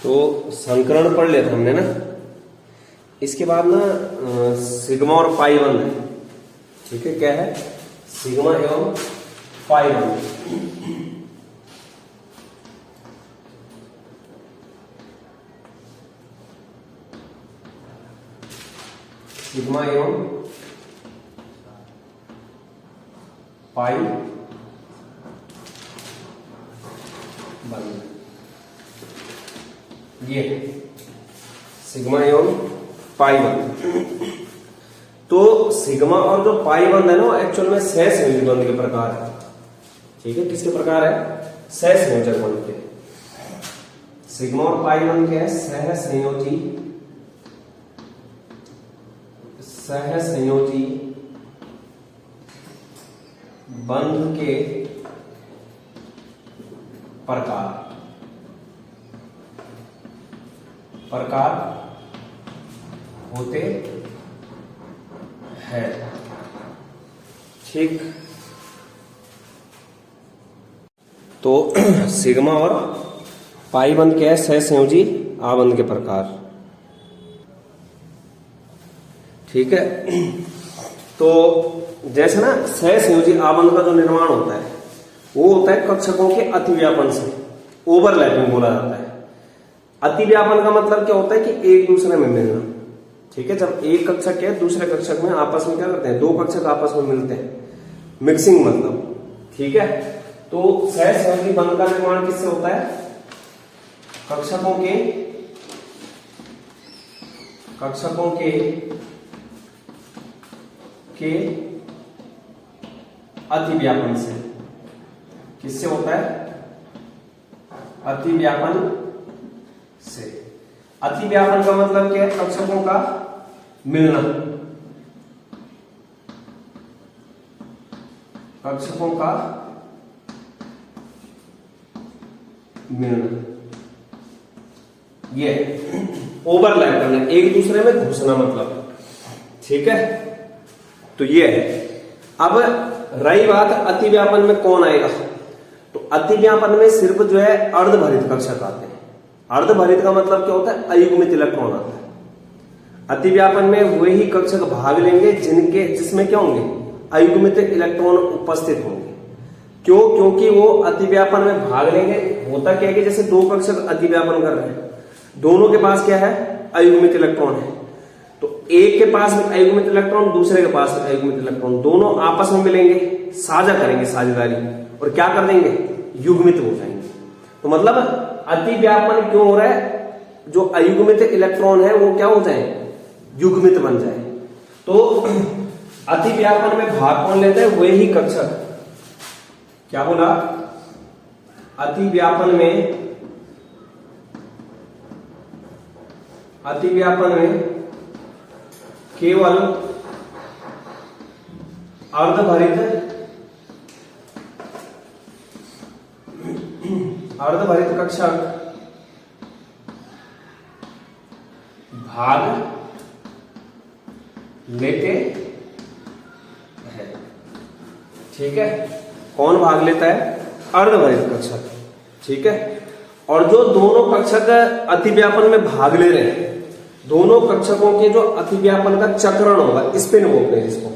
तो संकरण पढ़ लिया था हमने ना। इसके बाद ना सिग्मा और पाई वन है। ठीक है, क्या है? सिग्मा एवं पाई वन। सिग्मा एवं पाई वन, ये सिग्मा एवं पाई वन। तो सिग्मा और जो पाई बंध है ना, वो एक्चुअल में सहसंयोजी बंध के प्रकार है। ठीक है, किसके प्रकार है? सहसंयोजक बंध के। सिग्मा और पाई बंध के सहसंयोजी बंध के प्रकार होते हैं। ठीक, तो सिग्मा और पाई बंध के सहसंयोजी आबंध के प्रकार। ठीक है, तो जैसे ना सहसंयोजी आबंध का जो निर्माण होता है वो होता है कक्षकों के अतिव्यापन से, ओवरलैपिंग बोला जाता है। अतिव्यापन का मतलब क्या होता है कि एक दूसरे में मिलना। ठीक है, जब एक कक्षक है दूसरे कक्षक में आपस में क्या करते हैं, दो कक्षक आपस में मिलते हैं, मिक्सिंग मतलब। ठीक है, तो सहसंयोजी बंध का निर्माण किससे होता है? कक्षकों के अतिव्यापन से। किससे होता है? अतिव्यापन से। अतिव्यापन का मतलब क्या है? कक्षकों का मिलना, कक्षकों का मिलना, ये ओवरलैप करना, एक दूसरे में घुसना मतलब। ठीक है, तो ये है। अब रही बात अतिव्यापन में कौन आएगा, तो अतिव्यापन में सिर्फ जो है अर्धभरित कक्षक आते हैं। अर्धभरित का मतलब क्या होता है? अयुग्मित इलेक्ट्रॉन आता है। अतिव्यापन में वही कक्षक भाग लेंगे जिसमें क्या होंगे? अयुग्मित इलेक्ट्रॉन उपस्थित होंगे। क्यों? क्योंकि वो अतिव्यापन में भाग लेंगे। होता क्या है कि जैसे दो कक्षक अतिव्यापन कर रहे हैं, दोनों के पास क्या है? अयुग्मित इलेक्ट्रॉन है। तो एक के पास में अयुग्मित इलेक्ट्रॉन, दूसरे के पास में अयुग्मित इलेक्ट्रॉन, दोनों आपस में मिलेंगे, साझा करेंगे, साझेदारी, और क्या कर देंगे? युग्मित हो जाएंगे। तो मतलब अतिव्यापन क्यों हो रहा है? जो अयुग्मित इलेक्ट्रॉन है वो क्या हो जाए? युग्मित बन जाए। तो अतिव्यापन में भाग कौन लेता है? वही कक्षक। क्या बोला? अतिव्यापन में केवल अर्धभरित कक्षक भाग लेते हैं। ठीक है, कौन भाग लेता है? अर्धभरित कक्षक। ठीक है, और जो दोनों कक्षक अतिव्यापन में भाग ले रहे हैं, दोनों कक्षकों के जो अतिव्यापन का चक्रण होगा, स्पिन बोलते हैं इसको,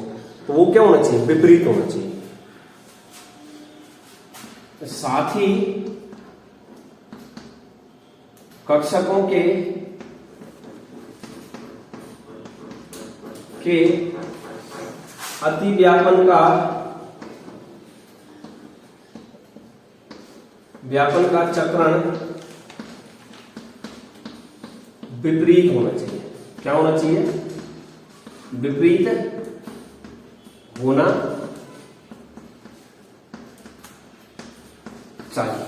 तो वो क्या होना चाहिए? विपरीत होना चाहिए। साथ ही कक्षकों के अतिव्यापन का चक्रण विपरीत होना चाहिए। क्या होना चाहिए? विपरीत होना चाहिए।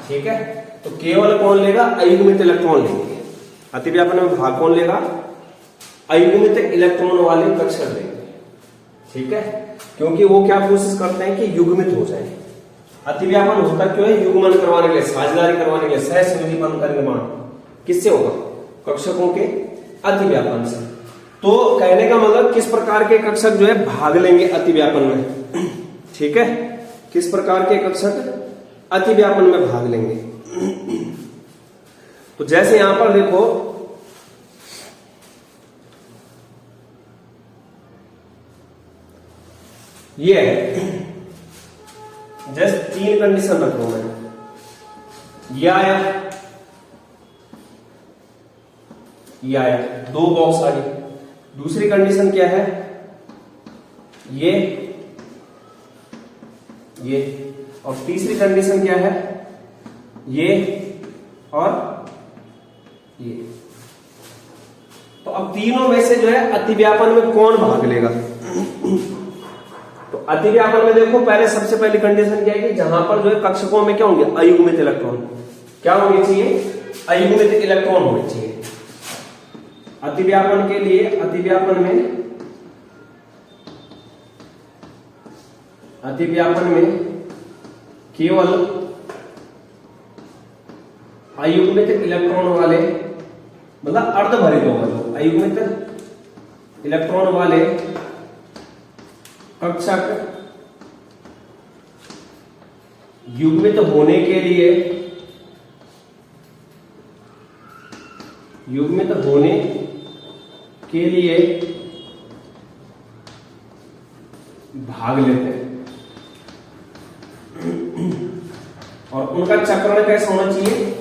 ठीक है, तो केवल कौन लेगा? अयुग्मित इलेक्ट्रॉन लेंगे। अतिव्यापन में भाग कौन लेगा? अयुग्मित इलेक्ट्रॉन वाले कक्षक लेंगे। ठीक है, क्योंकि वो क्या कोशिश करते हैं कि युग्मित हो जाए। अतिव्यापन होता क्यों है? युग्मन करवाने के लिए, साझेदारी करवाने के लिए, सहसंयोजी बंध का निर्माण किससे होगा? कक्षकों के अतिव्यापन से। तो कहने का मतलब किस प्रकार के कक्षक जो है भाग लेंगे अतिव्यापन में। ठीक है, किस प्रकार के कक्षक अतिव्यापन में भाग लेंगे? तो जैसे यहां पर देखो ये है, जस्ट 3 कंडीशन रख लो मैं, ये आया, ये आया, 2 बॉक्स आ गए। दूसरी कंडीशन क्या है, ये, और तीसरी कंडीशन क्या है, ये और ये। तो अब तीनों में से जो है अतिव्यापन में कौन भाग लेगा? तो अतिव्यापन में देखो पहले सबसे पहली कंडीशन क्या है कि जहां पर जो है कक्षकों में क्या होंगे, अयुग्मित इलेक्ट्रॉन। क्या होने चाहिए? अयुग्मित इलेक्ट्रॉन होने चाहिए। अतिव्यापन के लिए, अतिव्यापन में केवल अयुग्मित इलेक्ट्रॉन वाले, मतलब अर्धभरित होगा, जो अयुग्मित इलेक्ट्रॉन वाले कक्षक युग्मित होने के लिए, युग्मित होने के लिए भाग लेते हैं। और उनका चक्रण कैसा होना चाहिए?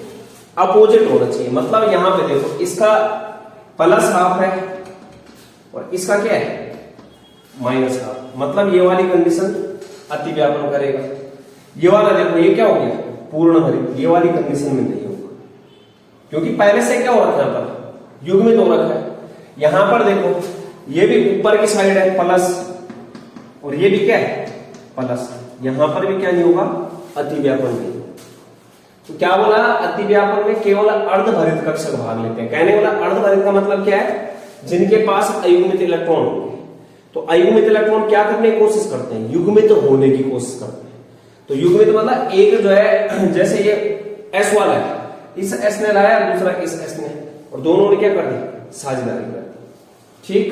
अपोजिट होना चाहिए। मतलब यहां पे देखो, इसका प्लस हाफ है और इसका क्या है, माइनस हाफ। मतलब ये वाली कंडीशन अतिव्यापन करेगा। ये वाला देखो, ये क्या हो गया, पूर्ण भरित। ये वाली कंडीशन में नहीं होगा, क्योंकि पहले से क्या हो रखा है, पर युग्मित हो रखा है। यहां पर देखो, ये भी ऊपर की साइड है प्लस, और ये भी क्या है, प्लस। यहां पर भी क्या नहीं होगा, अतिव्यापन नहीं। तो क्या बोला, अतिव्यापन में केवल अर्धभरित कक्षक भाग लेते हैं। कहने वाला अर्धभरित का मतलब क्या है, जिनके पास अयुग्मित इलेक्ट्रॉन होंगे। तो अयुग्मित इलेक्ट्रॉन क्या करने की कोशिश करते हैं, युग्मित होने की कोशिश करते हैं। तो युग्मित मतलब एक जो है, जैसे ये एस वाला है, इस एस ने लाया, दूसरा इस एस ने, और दोनों ने क्या कर दी, साझेदारी कर दी। ठीक,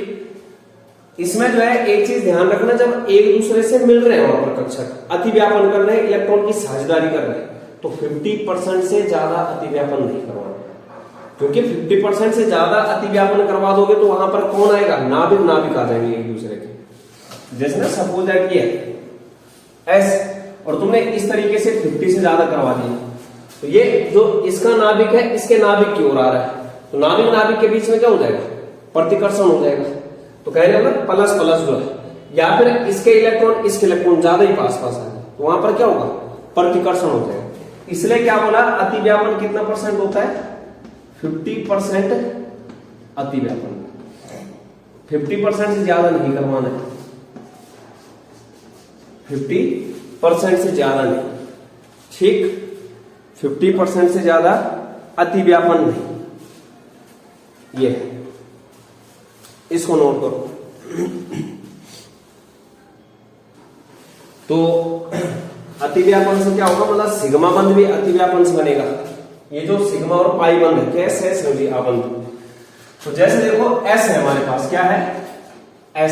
इसमें जो है एक चीज ध्यान रखना, जब एक दूसरे से मिल रहे हैं वहां पर कक्षक, अतिव्यापन कर रहे हैं, इलेक्ट्रॉन की साझेदारी कर रहे हैं, तो 50% से ज्यादा अतिव्यापन नहीं करवाना, क्योंकि 50% से ज्यादा अतिव्यापन करवा दोगे तो वहां पर कौन आएगा, नाभिक नाभिक आ जाएंगे एक दूसरे के। जैसे ना सपोज है कि एस, और तुमने इस तरीके से 50 से ज्यादा करवा दिया, तो ये जो इसका नाभिक है, इसके नाभिक की ओर आ रहा है, तो नाभिक नाभिक के बीच में क्या हो जाएगा, प्रतिकर्षण हो जाएगा। तो कहने मतलब प्लस प्लस जो है, या फिर इसके इलेक्ट्रॉन इसके इलेक्ट्रॉन ज्यादा ही पास पास आएंगे, तो वहां पर क्या होगा, प्रतिकर्षण हो जाएगा। इसलिए क्या बोला, अतिव्यापन कितना परसेंट होता है, 50% अतिव्यापन। 50% से ज्यादा नहीं करवाना है, 50% से ज्यादा नहीं। ठीक, 50% से ज्यादा अतिव्यापन नहीं। ये इसको नोट करो। तो अतिव्यापन से क्या होगा, मतलब सिग्मा बंध भी अतिव्यापन से बनेगा। ये जो सिग्मा और पाई बंध है, कैसे है, सभी आबंध। तो जैसे देखो एस है हमारे पास, क्या है, एस।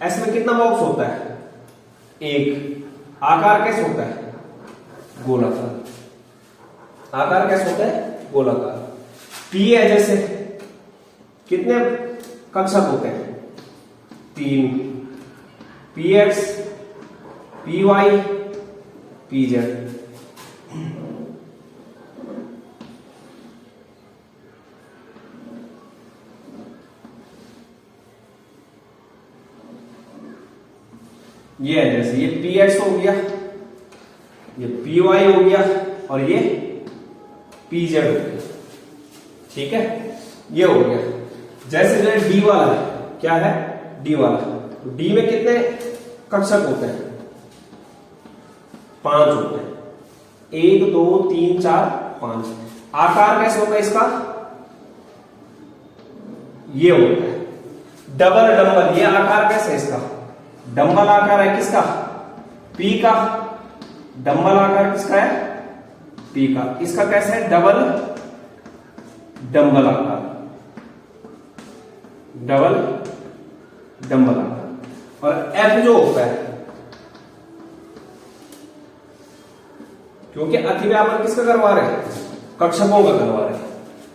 एस में कितना बॉक्स होता है, एक। आकार कैसे होता है, गोलाकार। आकार कैसे होता है, गोलाकार। पी है, जैसे कितने कक्षक होते हैं, 3। P X, P Y, P Z. ये है, जैसे ये पी एक्स हो गया, ये पी वाई हो गया, और ये पी जेड हो गया। ठीक है, ये हो गया। जैसे जो है डी वाला है, क्या है, डी वाला। तो डी में कितने कक्षक होते हैं, 5 होते हैं। 1 2 3 4 5। आकार कैसे होता है इसका, ये होता है डबल डंबल। ये आकार कैसे है इसका, डंबल आकार है किसका, पी का। डंबल आकार किसका है, पी का। इसका कैसे है, डबल डंबल आकार, डबल डंबल आकार। और एफ जो होता है, क्योंकि अतिव्यापन किसका करवा रहे हैं, कक्षकों का करवा रहे हैं,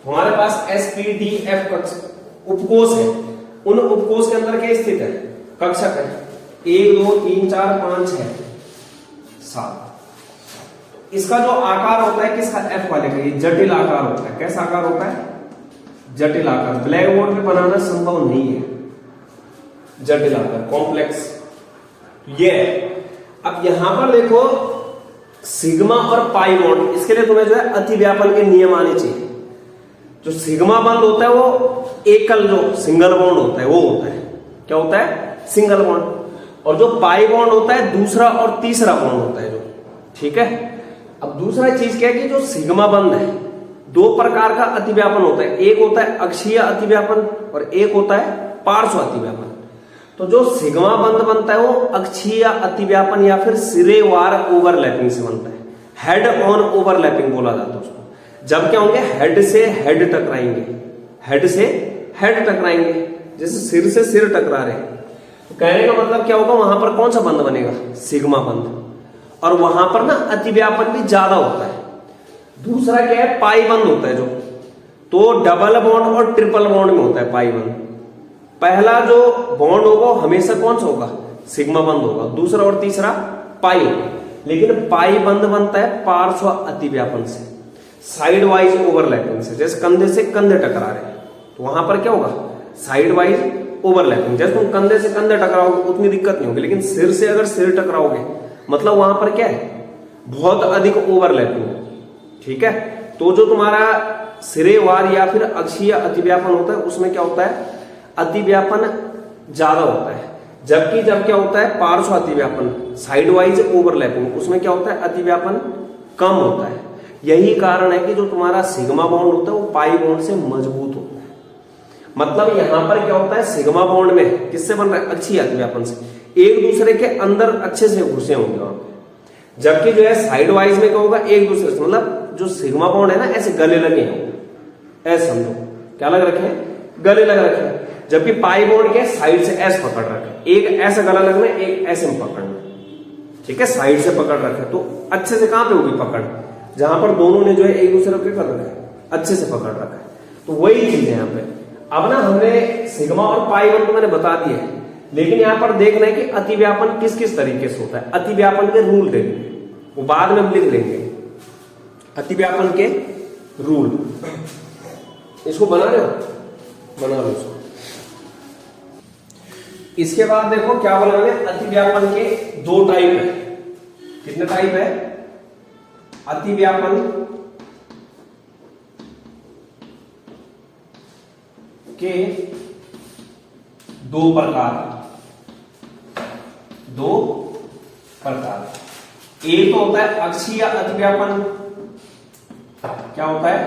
तो हमारे पास SPDF उपकोष है, उन उपकोष के अंदर क्या स्थित है, कक्षक है, 1 2 3 4 5 6 7। इसका जो आकार होता है किसका, F वाले का, ये जटिल आकार होता है। कैसा आकार होता है, जटिल आकार। ब्लैक बोर्ड पे बनाना संभव नहीं है, जटिल आकार, कॉम्प्लेक्स ये। अब यहां पर देखो सिग्मा और पाई बॉन्ड, इसके लिए तुम्हें जो है अतिव्यापन के नियम आने चाहिए। जो सिग्मा बॉन्ड होता है वो एकल, जो सिंगल बॉन्ड होता है वो होता है, क्या होता है, सिंगल बॉन्ड। और जो पाई बॉन्ड होता है दूसरा और तीसरा बॉन्ड होता है जो, ठीक है। अब दूसरा चीज क्या है कि जो सिग्मा बंध है, 2 प्रकार का अतिव्यापन होता है, एक होता है अक्षीय अतिव्यापन और एक होता है पार्श्व अतिव्यापन। तो जो सिग्मा बंध बनता है वो अक्षीय अतिव्यापन या फिर सिरेवार ओवरलैपिंग से बनता है, हेड ऑन ओवरलैपिंग बोला जाता है उसको। जब क्या होंगे, हेड से हेड टकराएंगे, हेड से हेड टकराएंगे, जैसे सिर से सिर टकरा रहे हैं। तो कहने का मतलब क्या होगा, वहां पर कौन सा बंध बनेगा, सिग्मा बंध। और वहां पर ना अतिव्यापन भी ज्यादा होता है। दूसरा क्या है, पाई बंध होता है जो, तो डबल बॉन्ड और ट्रिपल बॉन्ड में होता है पाई बंध। पहला जो बॉन्ड होगा हमेशा कौन सा होगा, सिग्मा बंध होगा, दूसरा और तीसरा पाई होगा। लेकिन पाई बंध बनता है पार्श्व अतिव्यापन से, साइड वाइज ओवरलैपिंग से। जैसे कंधे से कंधे टकरा रहे हैं तो वहां पर क्या होगा, साइड वाइज ओवरलैपिंग। जैसे तुम कंधे से कंधे टकराओगे उतनी दिक्कत नहीं होगी, लेकिन सिर से अगर सिर टकराओगे मतलब वहां पर क्या है, बहुत अधिक ओवरलैपिंग, ठीक है। तो जो तुम्हारा सिरेवार या फिर अक्षीय अतिव्यापन होता है उसमें क्या होता है, अतिव्यापन ज्यादा होता है। जबकि जब क्या होता है, पार्श्व अतिव्यापन, साइड वाइज ओवरलैपिंग, उसमें क्या होता है, अतिव्यापन कम होता है। यही कारण है कि जो तुम्हारा सिग्मा बॉन्ड होता है वो पाई बॉन्ड से मजबूत होता है। मतलब यहां पर क्या होता है, सिग्मा बॉन्ड में किससे बन रहा है, अक्षीय अतिव्यापन से, एक दूसरे के अंदर अच्छे से घुसे होंगे वहां पे। जबकि जो है साइड वाइज में क्या होगा, एक दूसरे से, मतलब जो सिग्मा बॉन्ड है ना ऐसे गले लगे होंगे, ऐसे समझो, क्या लग रखे हैं, गले लग रखे हैं। जबकि पाई बॉन्ड के साइड से ऐसे पकड़ रखे, एक ऐसा गला लगना, एक ऐसे में पकड़ना, ठीक है, साइड से पकड़ रखे। तो अच्छे से कहां पे होगी पकड़, जहां पर दोनों ने जो है एक दूसरे को कर रखा है, अच्छे से पकड़ रखा है। तो वही चीज है यहाँ पे। अब ना हमने सिग्मा और पाई बॉन्ड को मैंने बता दिया है, लेकिन यहां पर देखना है कि अतिव्यापन किस किस तरीके से होता है। अतिव्यापन के रूल देंगे, वो बाद में हम लिख लेंगे, अतिव्यापन के रूल। इसको बना रहे हो, बना लो इसको। इसके बाद देखो क्या बोला मैंने, अतिव्यापन के 2 टाइप है। कितने टाइप है, अतिव्यापन के 2 प्रकार, 2 प्रकार। एक तो होता है अक्षीय अतिव्यापन, क्या होता है,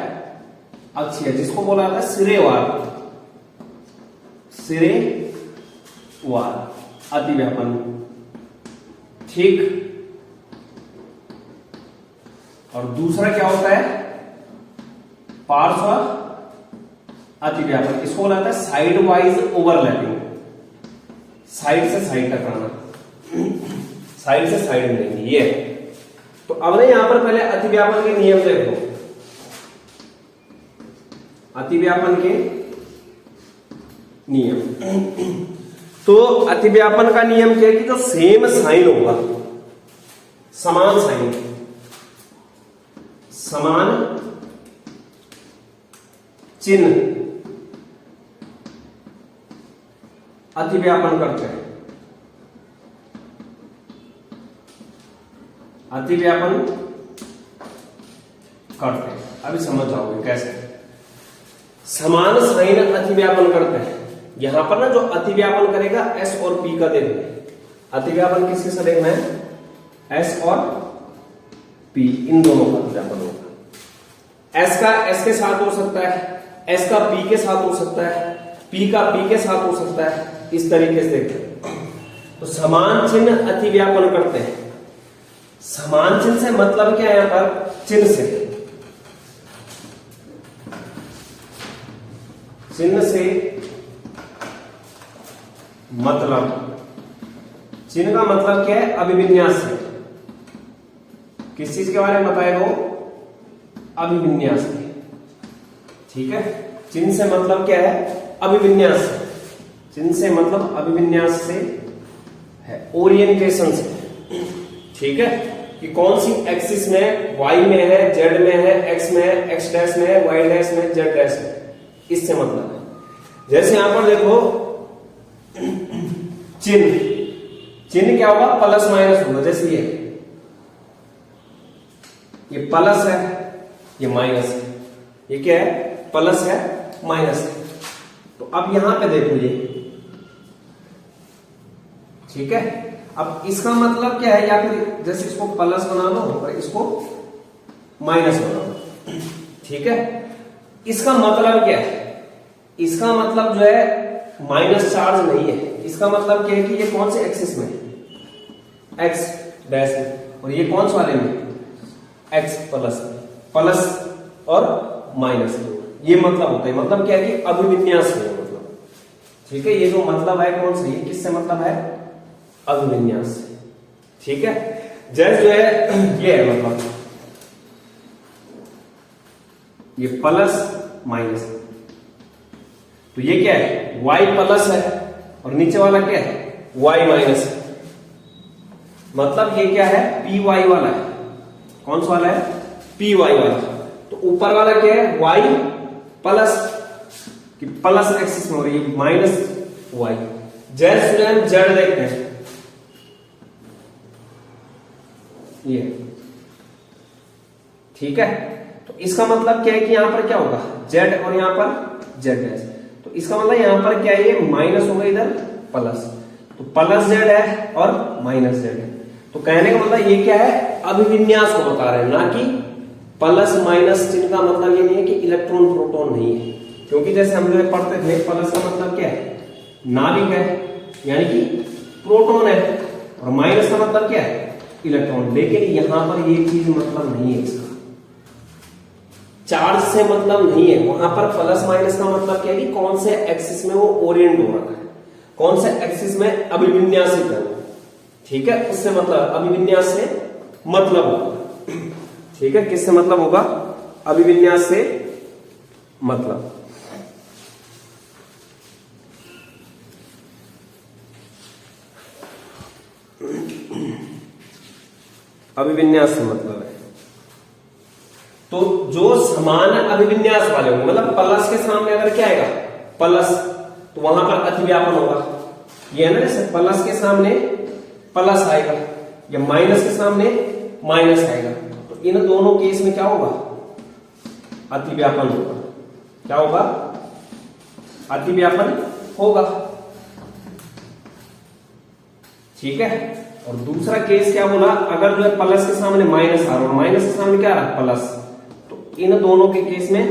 अक्षीय, जिसको बोला जाता है सिरेवार, सिरेवार अतिव्यापन, ठीक। और दूसरा क्या होता है, पार्श्व अतिव्यापन, इसको बोला जाता है साइड वाइज ओवरलैपिंग, साइड से साइड टकराना, साइड से साइड मिलेंगे ये। तो अब ना यहां पर पहले अतिव्यापन के नियम देखो, अतिव्यापन के नियम। तो अतिव्यापन का नियम क्या है कि जो सेम साइन होगा, समान साइन, समान चिन्ह अतिव्यापन करते हैं, अतिव्यापन करते हैं। अभी समझ जाओगे कैसे। समान साइन अतिव्यापन करते हैं। यहां पर ना जो अतिव्यापन करेगा एस और पी का देखना है। अतिव्यापन किसके साथ देखना है, एस और पी, इन दोनों का अतिव्यापन होगा। एस का एस के साथ हो सकता है, एस का पी के साथ हो सकता है, पी का पी के साथ हो सकता है, इस तरीके से देखते हैं। तो समान चिन्ह अतिव्यापन करते हैं। समान चिन्ह से मतलब क्या है, यहां पर चिन्ह से, चिन्ह से मतलब, चिन्ह का मतलब क्या है, अभिविन्यास से। किस चीज के बारे में बताए वो, अभिविन्यास के, ठीक है, चिन्ह से मतलब क्या है, अभिविन्यास से, चिन्ह से मतलब अभिविन्यास से है, ओरिएंटेशन से। ठीक है, कि कौन सी एक्सिस में, वाई में है, जेड में है, एक्स में है, एक्स डैश में है, वाई डैश में, जेड डैश में, इससे मतलब है। जैसे यहां पर देखो चिन्ह, चिन्ह क्या होगा, प्लस माइनस होगा। जैसे ये प्लस है, ये माइनस है, ये क्या है, प्लस है, माइनस है। तो अब यहां पे देखो ये, ठीक है, अब इसका मतलब क्या है, या फिर जैसे इसको प्लस बना दो और इसको माइनस बना दो। ठीक है, इसका मतलब क्या है, इसका मतलब जो है माइनस चार्ज नहीं है। इसका मतलब क्या है कि ये कौन से एक्सिस में है, एक्स डैश में, और ये कौन से वाले में, एक्स प्लस, प्लस और माइनस, ये मतलब होता है। मतलब क्या है कि अभिविन्यास में मतलब। ठीक है, ये जो मतलब है कौन सा, ये किससे मतलब है, अभिविन्यास से। ठीक है, जैसे जो है ये है मतलब ये प्लस माइनस, तो ये क्या है, y प्लस है, और नीचे वाला क्या है, y माइनस है। मतलब ये क्या है, py वाला है। कौन सा वाला है, py वाला। तो ऊपर वाला क्या है, y प्लस, कि प्लस एक्सिस में हो रही है, माइनस y। जैसे हम जेड देखते हैं, ये, ठीक है, तो इसका मतलब क्या है कि यहां पर क्या होगा, z, और यहां पर z डैश। तो इसका मतलब यहां पर क्या है, ये माइनस होगा, इधर प्लस, तो प्लस z है और माइनस z है। तो कहने का मतलब ये क्या है, अभिविन्यास को बता रहे हैं, ना कि प्लस माइनस चिन्ह का मतलब ये नहीं है कि इलेक्ट्रॉन प्रोटॉन नहीं है। क्योंकि जैसे हम लोग पढ़ते थे, प्लस का मतलब क्या है, नाभिक है, यानी कि प्रोटॉन है, और माइनस का मतलब क्या है, इलेक्ट्रॉन। लेकिन यहां पर ये चीज मतलब नहीं है, इसका चार्ज से मतलब नहीं है। वहां पर प्लस माइनस का मतलब क्या है कि कौन से एक्सिस में वो ओरिएंट हो रखा है, कौन से एक्सिस में अभिविन्यासित है। ठीक है, उससे मतलब अभिविन्यास से मतलब होगा। ठीक है, किससे मतलब होगा, अभिविन्यास से मतलब। अभिविन्यास से मतलब है। तो जो समान अभिविन्यास वाले होंगे, मतलब प्लस के सामने अगर क्या आएगा, प्लस, तो वहां पर अतिव्यापन होगा। ये है ना, जैसे प्लस के सामने प्लस आएगा, या माइनस के सामने माइनस आएगा, तो इन दोनों केस में क्या होगा, अतिव्यापन होगा। क्या होगा, अतिव्यापन होगा। ठीक है, और दूसरा केस क्या बोला, अगर जो है प्लस के सामने माइनस आ रहा है, माइनस के सामने क्या रहा, प्लस, तो इन दोनों के केस में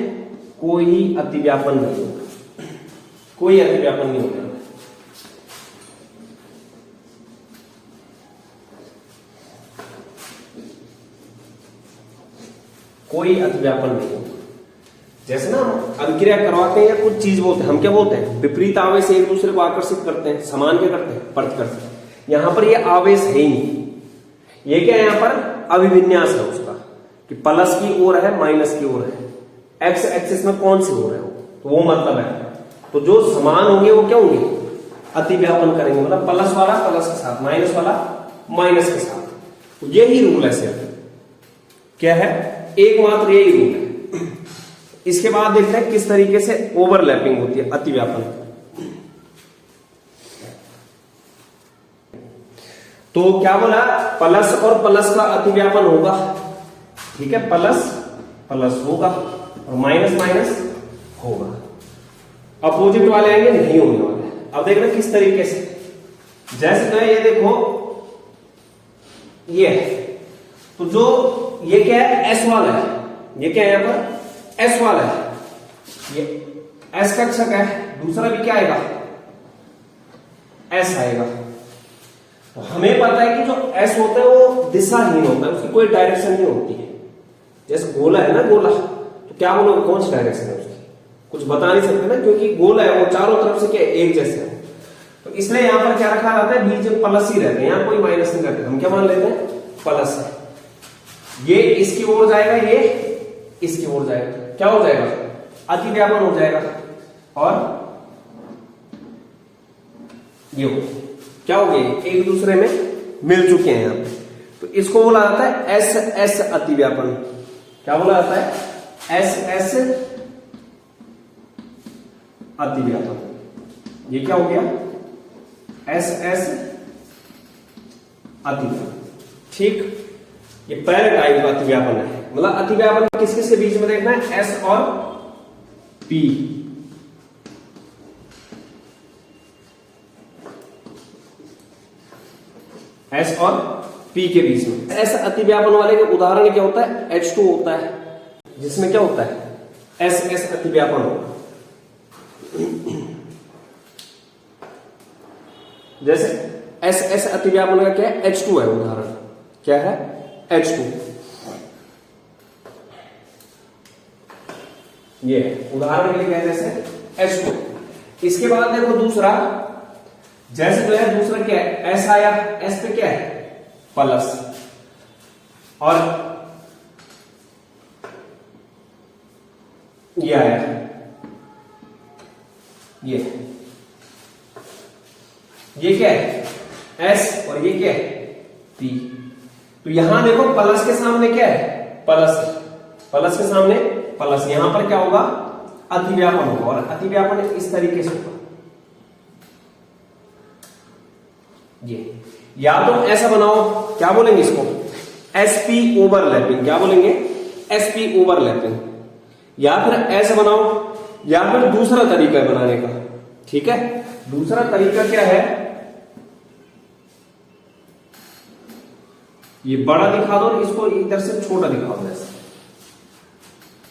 कोई अतिव्यापन नहीं होगा, कोई अतिव्यापन नहीं होगा। कोई अतिव्यापन नहीं होगा। जैसे ना हम अभिक्रिया करवाते हैं या कुछ चीज बोलते हैं, हम क्या बोलते हैं, विपरीत आवेश एक दूसरे को आकर्षित करते हैं, समान क्या करते हैं, पर्थ करते हैं। यहां पर ये आवेश है ही नहीं, ये क्या है, यहां पर अभिविन्यास है उसका, कि प्लस की ओर है, माइनस की ओर है, एक्स एक्सिस में कौन सी ओर है, तो वो मतलब है। तो जो समान होंगे वो क्या होंगे, अतिव्यापन करेंगे, मतलब प्लस वाला प्लस के साथ, माइनस वाला माइनस के साथ। तो यही रूल है सिर्फ, क्या है, एकमात्र यही रूल है। इसके बाद देखते हैं किस तरीके से ओवरलैपिंग होती है, अतिव्यापन। तो क्या बोला, प्लस और प्लस का अतिव्यापन होगा। ठीक है, प्लस प्लस होगा और माइनस माइनस होगा। अपोजिट वाले आएंगे, नहीं होने वाले। अब देख रहे किस तरीके से, जैसे तो ये देखो, ये तो जो ये क्या है, एस वाला है, ये क्या है, यहां पर एस वाला है, ये एस कक्षक है। दूसरा भी क्या आएगा, एस आएगा। तो हमें पता है कि जो एस होता है वो दिशाहीन होता है, उसकी कोई डायरेक्शन नहीं होती है। जैसे गोला है ना, गोला, तो क्या बोलोगे, कौन सी डायरेक्शन है उसकी, कुछ बता नहीं सकते ना, क्योंकि गोला है, वो चारों तरफ से क्या एक जैसे है। तो इसलिए यहां पर क्या रखा रहता है, बीच में प्लस ही रहते हैं, यहां कोई माइनस नहीं रहते। हम क्या मान लेते हैं, प्लस है। ये इसकी ओर जाएगा, ये इसकी ओर जाएगा, क्या हो जाएगा, अतिव्यापन हो जाएगा और ये हो क्या हो गया, एक दूसरे में मिल चुके हैं यहां पे। तो इसको बोला जाता है एस एस अतिव्यापन। क्या बोला जाता है, एस एस अतिव्यापन। ये क्या हो गया, एस एस अतिव्यापन। ठीक, ये पहले टाइप का अतिव्यापन है। मतलब अतिव्यापन किस किस के बीच में देखना है, एस और पी। एस और पी के बीच में। एस अतिव्यापन वाले के उदाहरण क्या होता है, H2 होता है, जिसमें क्या होता है, एस एस अतिव्यापन होगा। जैसे एस एस अतिव्यापन का क्या है, H2 है उदाहरण। क्या है, H2। ये उदाहरण के लिए क्या है, जैसे H2। इसके बाद देखो दूसरा, जैसे जो है दूसरा क्या है, एस आया, एस पे क्या है, प्लस, और ये आया, ये क्या है, एस, और ये क्या है, पी। तो यहां देखो प्लस के सामने क्या है, प्लस, प्लस के सामने प्लस। यहां पर क्या होगा, अतिव्यापन होगा, और अतिव्यापन इस तरीके से होगा। ये या तो ऐसा बनाओ, क्या बोलेंगे इसको, एसपी ओवरलैपिंग। क्या बोलेंगे, एसपी ओवरलैपिंग। या फिर ऐसे बनाओ, या फिर दूसरा तरीका है बनाने का। ठीक है, दूसरा तरीका क्या है, ये बड़ा दिखा दो और इसको इधर से छोटा दिखा दो। ऐसे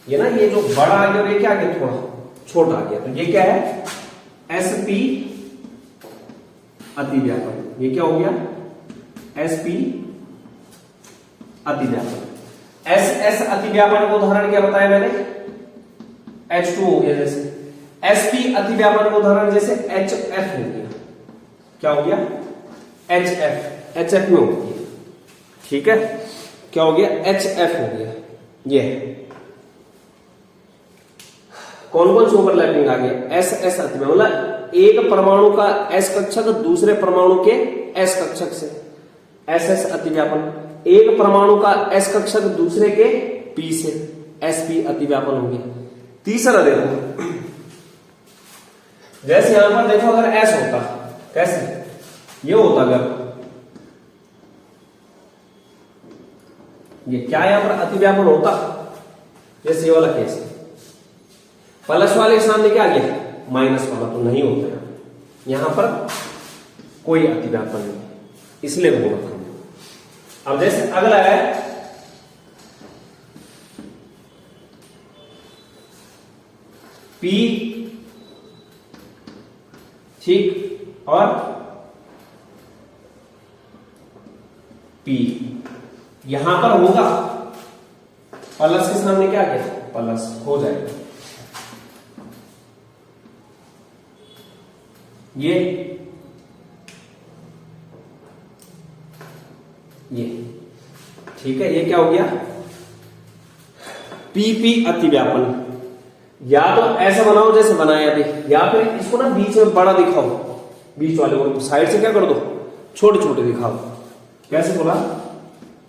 ये ना, ये जो बड़ा आ गया और ये क्या आ गया, थोड़ा छोटा आ गया। तो ये क्या है, एसपी अतिव्यापन। ये क्या हो गया, एसपी अतिव्यापन। एस एस अतिव्यापन का उदाहरण क्या बताया मैंने, H2 हो गया। जैसे एसपी अतिव्यापन का उदाहरण जैसे HF हो गया। क्या हो गया, HF, HF में हो गया। ठीक है, क्या हो गया, HF हो गया। ये कौन कौन से ओवरलैपिंग आ गया, एस एस अतिव्यापन। मतलब एक परमाणु का एस कक्षक दूसरे परमाणु के एस कक्षक से, एस एस अतिव्यापन। एक परमाणु का एस कक्षक दूसरे के पी से, एसपी अतिव्यापन हो गया। तीसरा देखो, जैसे यहां पर देखो अगर एस होता, कैसे ये होता, अगर ये क्या यहां पर अतिव्यापन होता, जैसे ये वाला केस, प्लस वाले के सामने क्या आ गया, माइनस वाला, तो नहीं होता है यहां पर कोई अतिव्यापन नहीं, इसलिए बोला था। अब जैसे अगला है पी, ठीक, और पी यहां पर होगा, प्लस के सामने क्या आ गया, प्लस हो जाएगा। ये ठीक है, ये क्या हो गया, पीपी अतिव्यापन। या तो ऐसा बनाओ जैसे बनाया अभी, या फिर इसको ना बीच में बड़ा दिखाओ, बीच वाले को साइड से क्या कर दो, छोटे छोटे दिखाओ। कैसे बोला,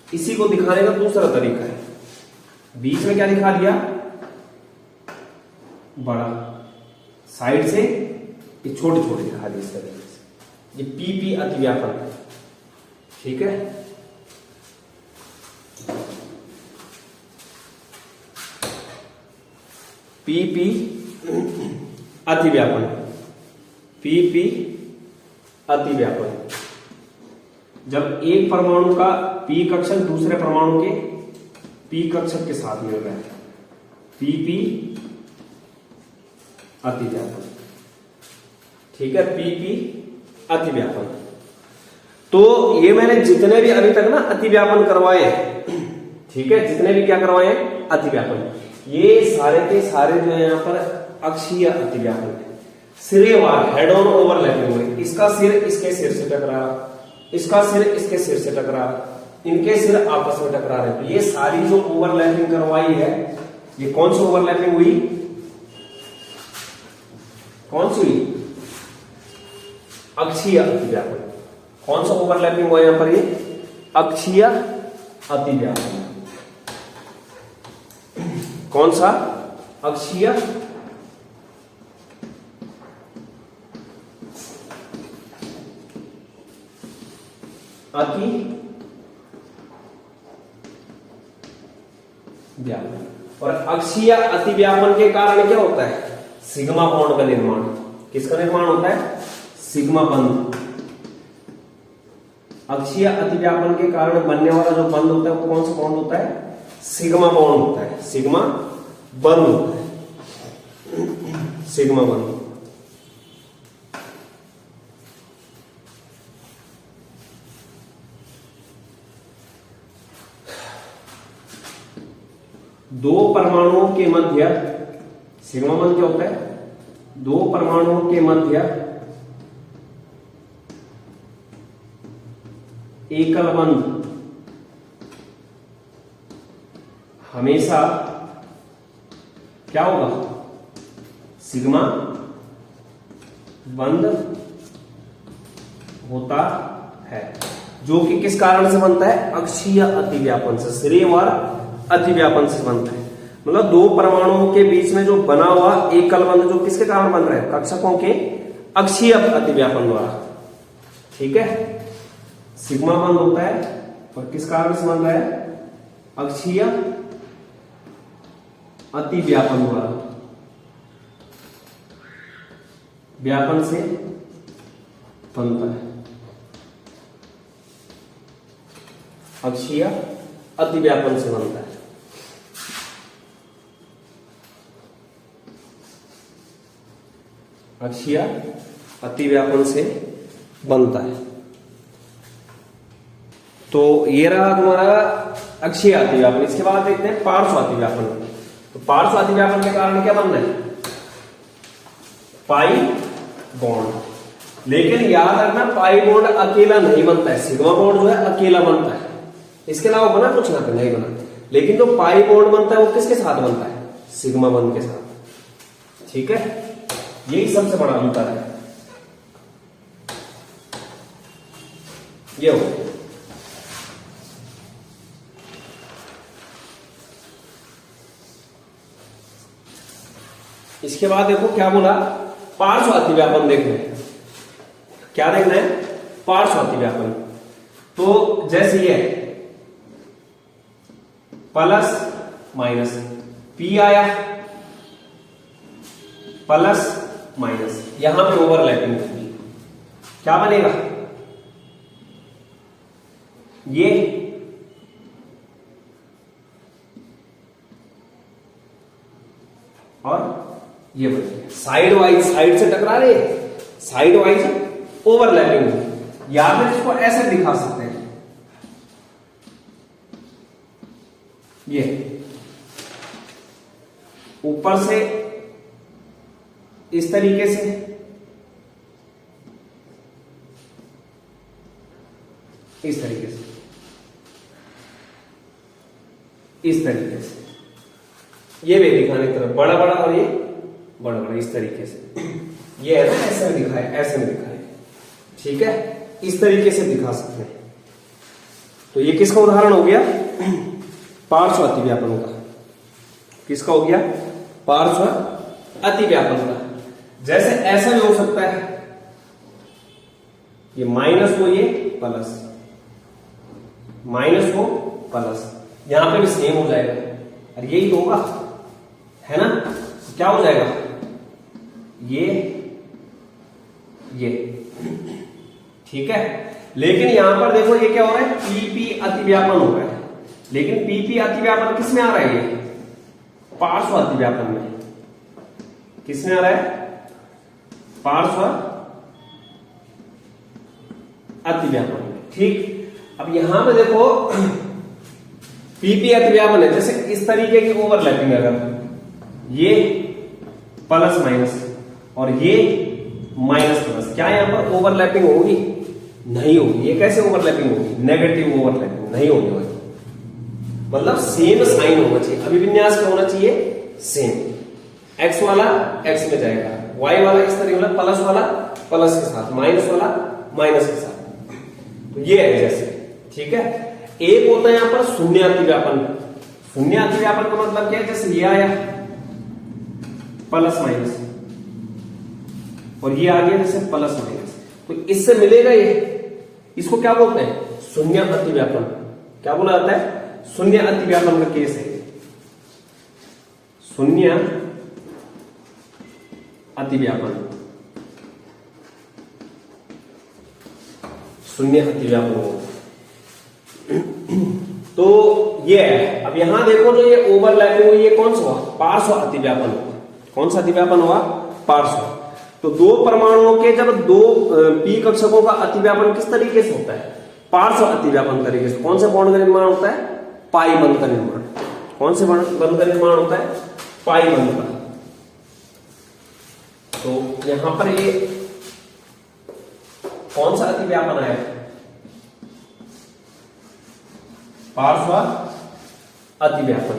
इसी को दिखाने का दूसरा तरीका है, बीच में क्या दिखा दिया, बड़ा, साइड से ये छोटे छोटे दिखा दिए इस तरीके से। ये पीपी अतिव्यापन है। ठीक है, पीपी अतिव्यापन, पीपी अतिव्यापन। जब एक परमाणु का पी कक्षक दूसरे परमाणु के पी कक्षक के साथ मिल रहा है, पीपी अतिव्यापन। ठीक है, पीपी अतिव्यापन। तो ये मैंने जितने भी अभी तक ना अतिव्यापन करवाए हैं, ठीक है, जितने भी क्या करवाए हैं, अतिव्यापन, ये सारे के सारे जो है यहां पर अक्षीय अतिव्यापन है। सिरेवार, हेड ऑन ओवरलैपिंग हुए, इसका सिर इसके सिर से टकरा, इसका सिर इसके सिर से टकरा, इनके सिर आपस में टकरा रहे। तो ये सारी जो ओवरलैपिंग करवाई है, ये कौन सी ओवरलैपिंग हुई, कौन सी? अक्षीय अतिव्यापन। कौन सा ओवरलैपिंग हुआ यहां पर? ये अक्षीय अतिव्यापन। कौन सा? अक्षीय अतिव्यापन। और अक्षीय अतिव्यापन के कारण क्या होता है? सिग्मा बॉन्ड का निर्माण। किसका निर्माण होता है? सिग्मा बंध। अक्षीय अतिव्यापन के कारण बनने वाला जो बंध होता है वो कौन सा बॉन्ड होता है? सिग्मा बॉन्ड होता है, सिग्मा बंध होता है, सिग्मा बंध। दो परमाणुओं के मध्य, सिग्मा बंध क्या होता है? दो परमाणुओं के मध्य एकल बंध हमेशा क्या होगा? सिग्मा बंध होता है, जो कि किस कारण से बनता है? अक्षीय अतिव्यापन से, श्रेयवार अतिव्यापन से बनता है। मतलब दो परमाणुओं के बीच में जो बना हुआ एकल बंध जो किसके कारण बन रहा है? कक्षकों के अक्षीय अतिव्यापन द्वारा। ठीक है, सिग्मा बंध होता है और किस कारण से बन रहा है? अक्षीय अतिव्यापन द्वारा, व्यापन से बनता है, अक्षीय अतिव्यापन से बनता है। अक्षीय अतिव्यापन से बनता है। तो ये रहा तुम्हारा अक्षीय अतिव्यापन। इसके बाद देखते हैं पार्श्व अतिव्यापन। तो पार्श्व अतिव्यापन के कारण क्या बनना है? Pi bond. लेकिन याद रखना पाई बॉन्ड अकेला नहीं बनता है, सिग्मा बॉन्ड जो है अकेला बनता है। इसके अलावा बना कुछ ना तो नहीं बना। लेकिन जो पाई बॉन्ड बनता है वो किसके साथ बनता है? सिग्मा बॉन्ड के साथ। ठीक है, यही सबसे बड़ा अंतर है। ये हो इसके बाद देखो क्या बोला? पार्श्व अतिव्यापन देखना है। क्या देखना है? पार्श्व अतिव्यापन। तो जैसे ये प्लस माइनस, पी आया प्लस माइनस, यहां पे ओवरलैपिंग होगी, क्या बनेगा? ये और ये बनेगा। साइड वाइज, साइड से टकरा रहे, साइड वाइज ओवरलैपिंग। या फिर इसको ऐसे दिखा सकते हैं, ये ऊपर से इस तरीके से, इस तरीके से, इस तरीके से, ये भी दिखाने की तरफ बड़ा बड़ा और ये बड़ा बड़ा, इस तरीके से। ये है ना, ऐसे में दिखाए, ऐसे में दिखाए। ठीक है, इस तरीके से दिखा सकते हैं। तो ये किसका उदाहरण हो गया? पार्श्व अतिव्यापन का। किसका हो गया? पार्श्व अतिव्यापन का। जैसे ऐसा भी हो सकता है, ये माइनस हो, ये प्लस, माइनस हो प्लस, यहां पे भी सेम हो जाएगा। और यही तो होगा, है ना? क्या हो जाएगा? ये ठीक है। लेकिन यहां पर देखो ये क्या हो रहा है? पीपी अतिव्यापन हो रहा है। लेकिन पीपी अतिव्यापन किस में आ रहा है? ये पार्श्व अतिव्यापन में। किस में आ रहा है? पार्श्व अतिव्यापन में। ठीक, अब यहां पे देखो पीपी अतिव्यापन है, जैसे इस तरीके की ओवरलैपिंग, अगर ये प्लस माइनस और ये माइनस प्लस, क्या यहां पर ओवरलैपिंग होगी? नहीं होगी। ये कैसे ओवरलैपिंग होगी? नेगेटिव ओवरलैपिंग नहीं होने वाली। मतलब सेम साइन होना चाहिए, अभिविन्यास क्या होना चाहिए? सेम। एक्स वाला एक्स में जाएगा, वाई वाला किस तरीके मतलब प्लस वाला प्लस के साथ, माइनस वाला माइनस के साथ। तो ये है जैसे, ठीक है। एक होता है यहां पर शून्य अतिव्यापन। शून्य अतिव्यापन का मतलब क्या है, जैसे ये आया प्लस माइनस और ये आ गया जैसे प्लस माइनस, तो इससे मिलेगा ये, इसको क्या बोलते हैं, शून्य अतिव्यापन। क्या बोला जाता है, शून्य अतिव्यापन का केस है, शून्य अतिव्यापन, शून्य अतिव्यापन हो। तो ये है। अब यहां देखो जो ये ओवरलैपिंग हुई, ये कौन सा हुआ, पार्श्व अतिव्यापन हुआ। कौन सा अतिव्यापन हुआ, पार्श्व। तो दो परमाणुओं के जब दो पी कक्षकों का अतिव्यापन किस तरीके से होता है, पार्श्व अतिव्यापन तरीके से। कौन से बॉन्ड का निर्माण होता है, पाई बंध का निर्माण। कौन से बंध का निर्माण होता है, पाई बंध का। तो यहां पर ये कौन सा अतिव्यापन है, पार्श्व अतिव्यापन,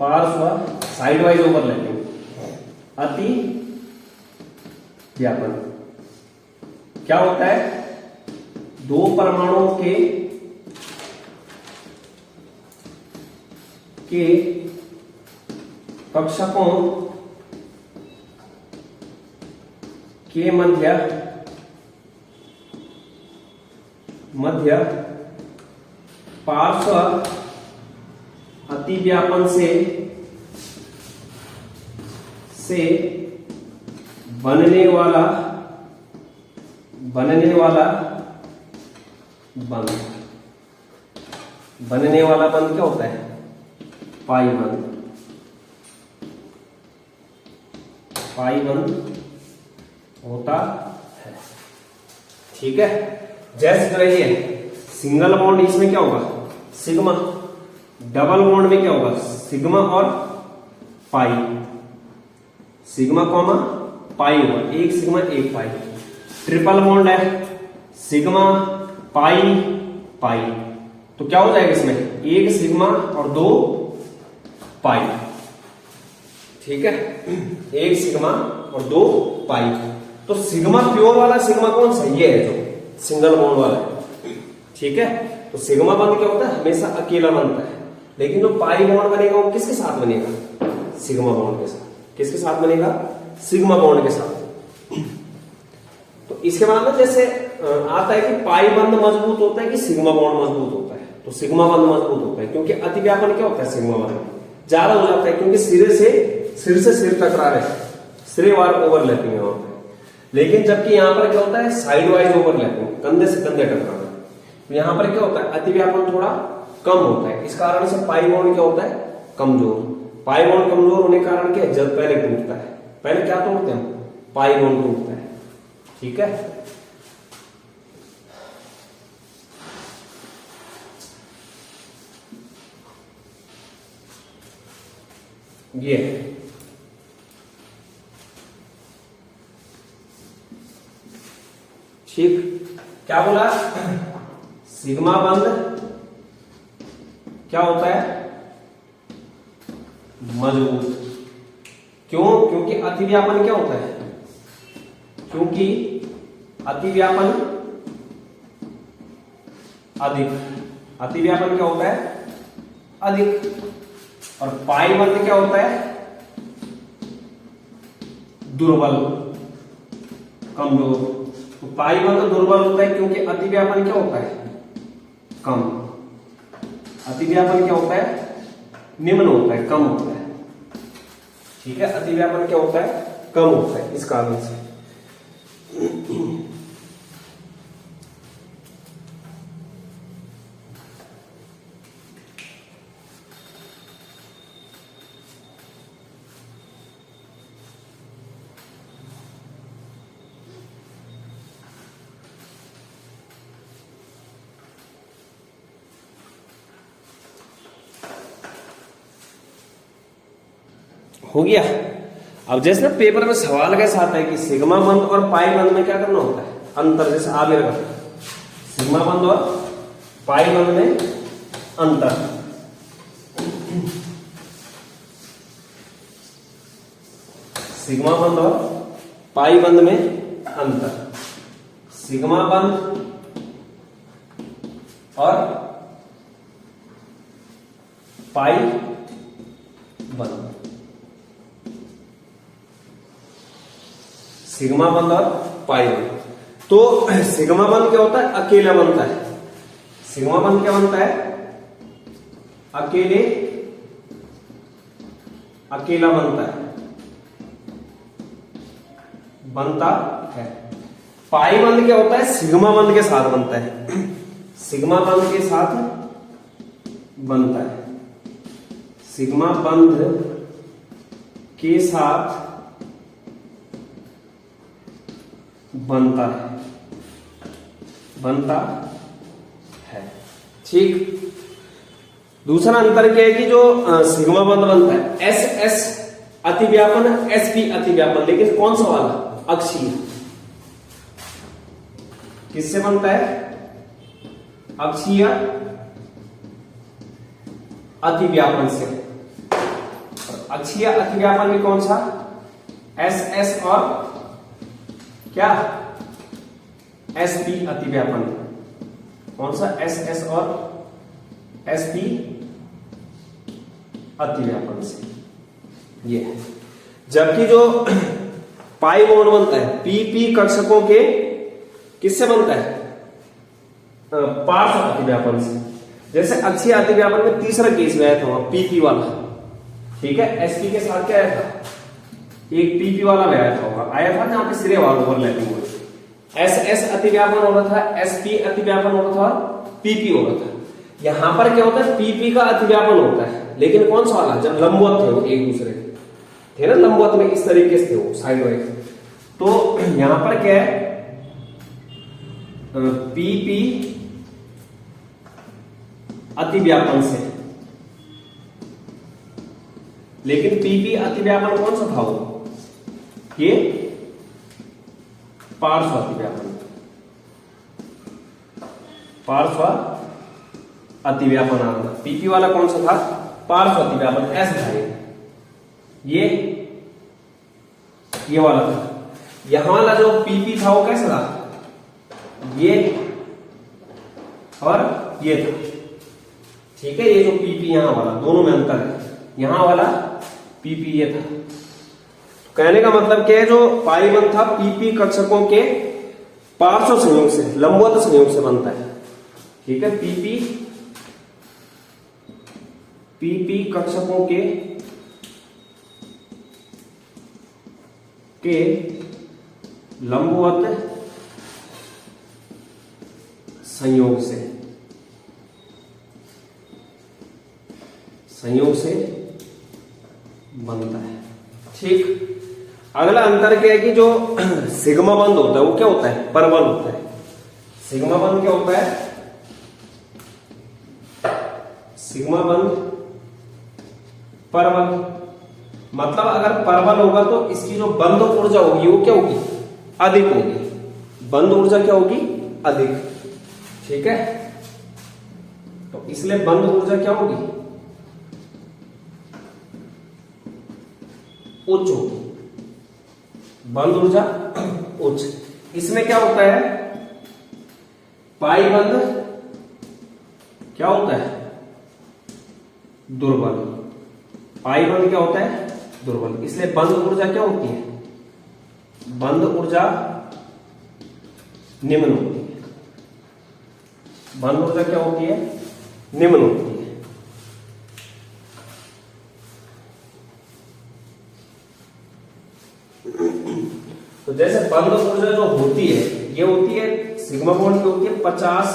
पार्श्व साइड वाइज ओवरलैपिंग अतिव्यापन। क्या होता है, दो परमाणुओं के कक्षकों के मध्य पार्श्व अतिव्यापन से बनने वाला बंध, बनने वाला बंध क्या होता है, पाई बंध। पाई बंध होता है, ठीक है। जैसे जो ये सिंगल बॉन्ड, इसमें क्या होगा, सिग्मा। डबल बॉन्ड में क्या होगा, सिग्मा और पाई, सिग्मा कॉमा पाई होगा, एक सिग्मा एक पाई। ट्रिपल बॉन्ड है, सिग्मा पाई पाई, तो क्या हो जाएगा इसमें, एक सिग्मा और दो पाई, ठीक है, एक सिग्मा और दो पाई। तो सिग्मा प्योर वाला सिग्मा कौन सा, ये है जो सिंगल बॉन्ड वाला है, ठीक है। तो सिग्मा बॉन्ड क्या होता है, हमेशा अकेला बनता है, लेकिन जो पाई बॉन्ड बनेगा वो किसके साथ बनेगा, सिग्मा बॉन्ड के साथ। किसके साथ बनेगा, सिग्मा बॉन्ड के साथ। तो इसके बाद में जैसे आता है कि पाई बंध मजबूत होता है कि सिग्मा बॉन्ड मजबूत होता है, तो सिग्मा बंध मजबूत होता है, क्योंकि अतिव्यापन क्या होता है, सिग्मा बंध ज्यादा हो जाता है, क्योंकि सिर से सिर टकरा रहे, सिरेवार ओवरलैपिंग है वहां पे। लेकिन जबकि यहां पर क्या होता है, साइड वाइज ओवरलैपिंग, कंधे से कंधे टकराना। तो यहां पर क्या होता है, अतिव्यापन थोड़ा कम होता है, इस कारण से पाई बॉन्ड क्या होता है, कमजोर। पाई बॉन्ड कमजोर होने के कारण क्या, जब पहले टूटता है, पहले क्या तोड़ते हैं, पाई बॉन्ड टूटता है, ठीक है। ये ठीक, क्या बोला, सिग्मा बंध क्या होता है, मजबूत। क्यों, क्योंकि अतिव्यापन क्या होता है, क्योंकि अतिव्यापन अधिक, अतिव्यापन क्या होता है, अधिक। और पाई बंध क्या होता है, दुर्बल, कमजोर। तो पाई बंध दुर्बल होता है क्योंकि अतिव्यापन क्या होता है, कम। अतिव्यापन क्या होता है, निम्न होता है, कम होता है, ठीक है। अतिव्यापन क्या होता है, कम होता है, इस कारण से। हो गया। अब जैसे ना पेपर में सवाल कैसा आता है कि सिग्मा बंध और पाई बंध में क्या करना होता है, अंतर। जैसे आ मेरे सिग्मा बंध और पाई बंध में अंतर। सिग्मा बंध और पाई बंध में अंतर, सिग्मा बंध और पाई बंध, सिग्मा बंध और पाई बंध। तो सिग्मा बंध क्या होता है? अकेला बनता है। सिग्मा बंध क्या बनता है? अकेला बनता है। पाई बंध क्या होता है? सिग्मा बंध के साथ बनता है, सिग्मा बंध के साथ बनता है, सिग्मा बंध के साथ बनता है। ठीक। दूसरा अंतर क्या है कि जो सिग्मा बंध बनता है एस एस अतिव्यापन, एस पी अतिव्यापन, लेकिन कौन सा वाला? अक्षीय। किससे बनता है? अक्षीय अतिव्यापन से। अक्षीय अतिव्यापन में कौन सा? एस एस और क्या? एस पी अतिव्यापन। कौन सा? एस एस और एस पी अतिव्यापन से ये है। जबकि जो पाई बॉन्ड बनता है पीपी कक्षकों के किससे बनता है? पार्श्व अतिव्यापन से। जैसे अक्षीय अतिव्यापन में तीसरा केस में आया था पीपी वाला, ठीक है। एसपी के साथ क्या आया था? एक पीपी वाला आया था जहां पे सिरे वाला ओवरलैपिंग हो रही थी। एस एस अतिव्यापन हो रहा था, एसपी अतिव्यापन हो रहा था, पीपी हो रहा था। यहां पर क्या होता है? पीपी का अतिव्यापन होता है, लेकिन कौन सा वाला? जब लंबवत थे वो एक दूसरे थे ना, लंबवत में इस तरीके से थे वो साइड वाइज। तो यहां पर क्या है? पीपी अतिव्यापन से, लेकिन पीपी अतिव्यापन कौन सा था वो? ये पार्श्व अतिव्यापन, पार्श्व अतिव्यापन आ रहा। पीपी वाला कौन सा था? पार्श्व अतिव्यापन, एस था ये वाला था। यहां वाला जो पीपी था वो कैसा था? ये और ये था, ठीक है। ये जो पीपी यहां वाला, दोनों में अंतर है। यहां वाला पीपी ये था। कहने का मतलब क्या है? जो पाई बंध था पीपी कक्षकों के पार्श्व संयोग से, लंबवत संयोग से बनता है, ठीक है। पीपी कक्षकों के लंबवत संयोग से बनता है, ठीक। अगला अंतर क्या है कि जो सिग्मा बंध होता है वो क्या होता है? परवल होता है। सिग्मा बंध क्या होता है? सिग्मा बंध परवल। मतलब अगर परवल होगा तो इसकी जो बंध ऊर्जा होगी वो क्या होगी? अधिक होगी। बंध ऊर्जा क्या होगी? अधिक, ठीक है। तो इसलिए बंध ऊर्जा क्या होगी? उच्च होगी, बंध ऊर्जा उच्च। इसमें क्या होता है? पाई बंध क्या होता है? दुर्बल। पाई बंध क्या होता है? दुर्बल। इसलिए बंध ऊर्जा क्या होती है? बंध ऊर्जा निम्न होती है। बंध ऊर्जा क्या होती है? निम्न होती है। तो जैसे बंध ऊर्जा जो होती है ये होती है सिग्मा बॉन्ड की होती है 50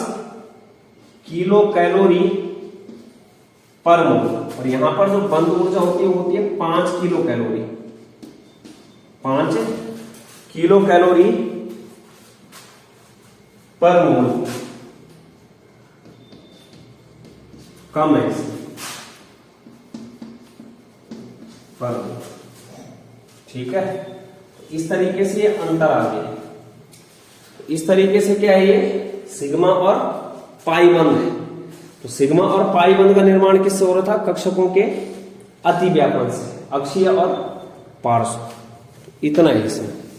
किलो कैलोरी पर मोल, और यहां पर जो बंध ऊर्जा होती है वो होती है 5 किलो कैलोरी। 5 किलो कैलोरी पर मोल कम है पर, ठीक है। इस तरीके से ये अंतर आ गया। इस तरीके से क्या है? ये सिग्मा और पाई बंध है। तो सिग्मा और पाई बंध का निर्माण किससे हो रहा था? कक्षकों के अतिव्यापन से, अक्षीय और पार्श्व। इतना ही इसमें।